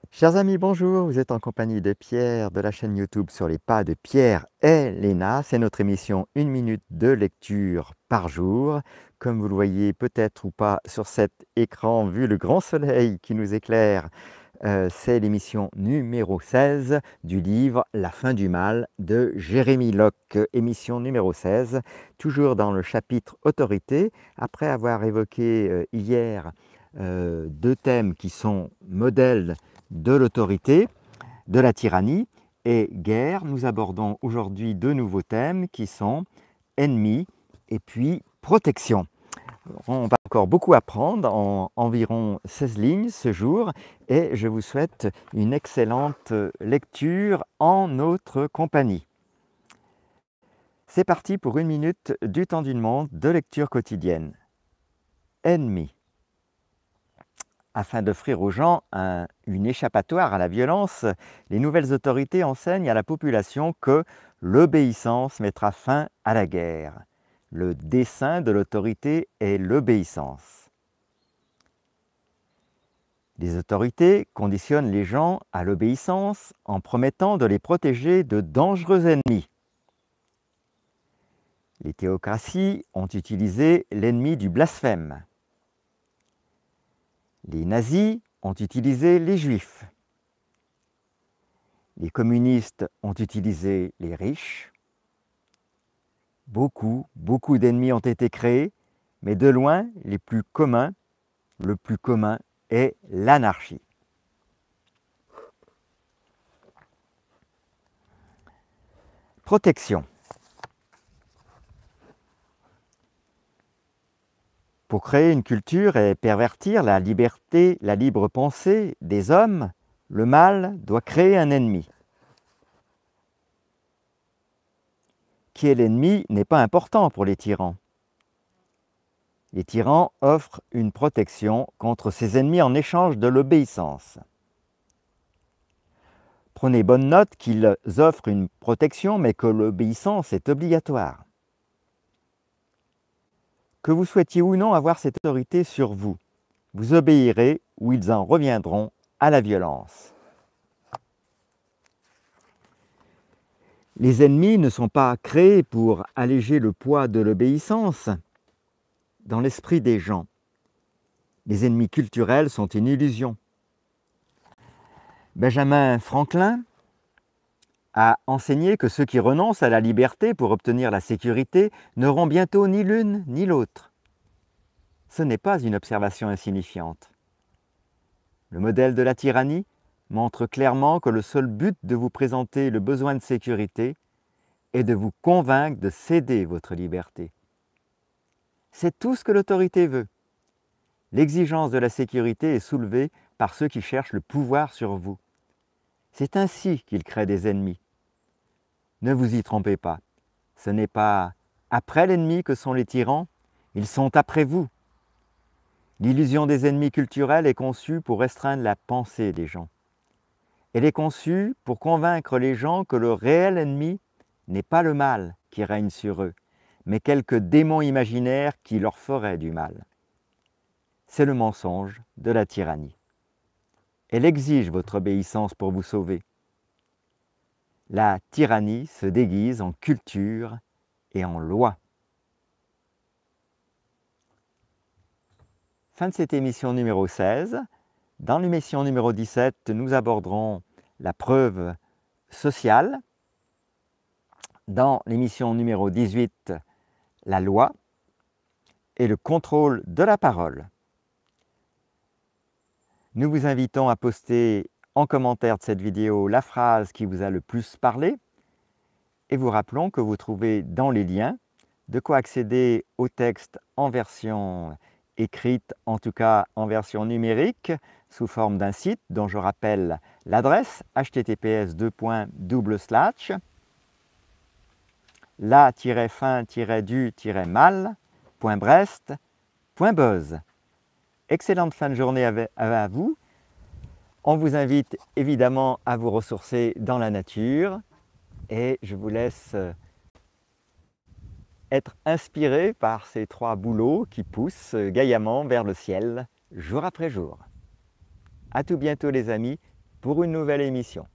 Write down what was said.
Chers amis, bonjour, vous êtes en compagnie de Pierre de la chaîne YouTube Sur les pas de Pierre et Léna. C'est notre émission 1 minute de lecture par jour. Comme vous le voyez peut-être ou pas sur cet écran, vu le grand soleil qui nous éclaire, c'est l'émission numéro 16 du livre La fin du mal de Jérémie Locke. Émission numéro 16, toujours dans le chapitre autorité, après avoir évoqué hier deux thèmes qui sont modèles de l'autorité, de la tyrannie et guerre. Nous abordons aujourd'hui deux nouveaux thèmes qui sont ennemi et puis protection. On va encore beaucoup apprendre en environ 16 lignes ce jour et je vous souhaite une excellente lecture en notre compagnie. C'est parti pour 1 minute du temps d'une montre de lecture quotidienne. Ennemi. Afin d'offrir aux gens une échappatoire à la violence, les nouvelles autorités enseignent à la population que l'obéissance mettra fin à la guerre. Le dessein de l'autorité est l'obéissance. Les autorités conditionnent les gens à l'obéissance en promettant de les protéger de dangereux ennemis. Les théocraties ont utilisé l'ennemi du blasphème. Les nazis ont utilisé les juifs. Les communistes ont utilisé les riches. Beaucoup d'ennemis ont été créés, mais de loin, le plus commun est l'anarchie. Protection. Pour créer une culture et pervertir la liberté, la libre pensée des hommes, le mal doit créer un ennemi. Qui est l'ennemi n'est pas important pour les tyrans. Les tyrans offrent une protection contre ces ennemis en échange de l'obéissance. Prenez bonne note qu'ils offrent une protection, mais que l'obéissance est obligatoire. Que vous souhaitiez ou non avoir cette autorité sur vous, vous obéirez ou ils en reviendront à la violence. Les ennemis ne sont pas créés pour alléger le poids de l'obéissance dans l'esprit des gens. Les ennemis culturels sont une illusion. Benjamin Franklin a enseigné que ceux qui renoncent à la liberté pour obtenir la sécurité n'auront bientôt ni l'une ni l'autre. Ce n'est pas une observation insignifiante. Le modèle de la tyrannie montre clairement que le seul but de vous présenter le besoin de sécurité est de vous convaincre de céder votre liberté. C'est tout ce que l'autorité veut. L'exigence de la sécurité est soulevée par ceux qui cherchent le pouvoir sur vous. C'est ainsi qu'ils créent des ennemis. Ne vous y trompez pas, ce n'est pas après l'ennemi que sont les tyrans, ils sont après vous. L'illusion des ennemis culturels est conçue pour restreindre la pensée des gens. Elle est conçue pour convaincre les gens que le réel ennemi n'est pas le mal qui règne sur eux, mais quelques démons imaginaires qui leur feraient du mal. C'est le mensonge de la tyrannie. Elle exige votre obéissance pour vous sauver. La tyrannie se déguise en culture et en loi. Fin de cette émission numéro 16. Dans l'émission numéro 17, nous aborderons la preuve sociale. Dans l'émission numéro 18, la loi et le contrôle de la parole. Nous vous invitons à poster en commentaire de cette vidéo la phrase qui vous a le plus parlé et vous rappelons que vous trouvez dans les liens de quoi accéder au texte en version écrite, en tout cas en version numérique, sous forme d'un site dont je rappelle l'adresse https:// la-fin-du-mal.brest.buzz. Excellente fin de journée à vous. On vous invite évidemment à vous ressourcer dans la nature et je vous laisse être inspiré par ces 3 bouleaux qui poussent gaillamment vers le ciel, jour après jour. À tout bientôt les amis pour une nouvelle émission.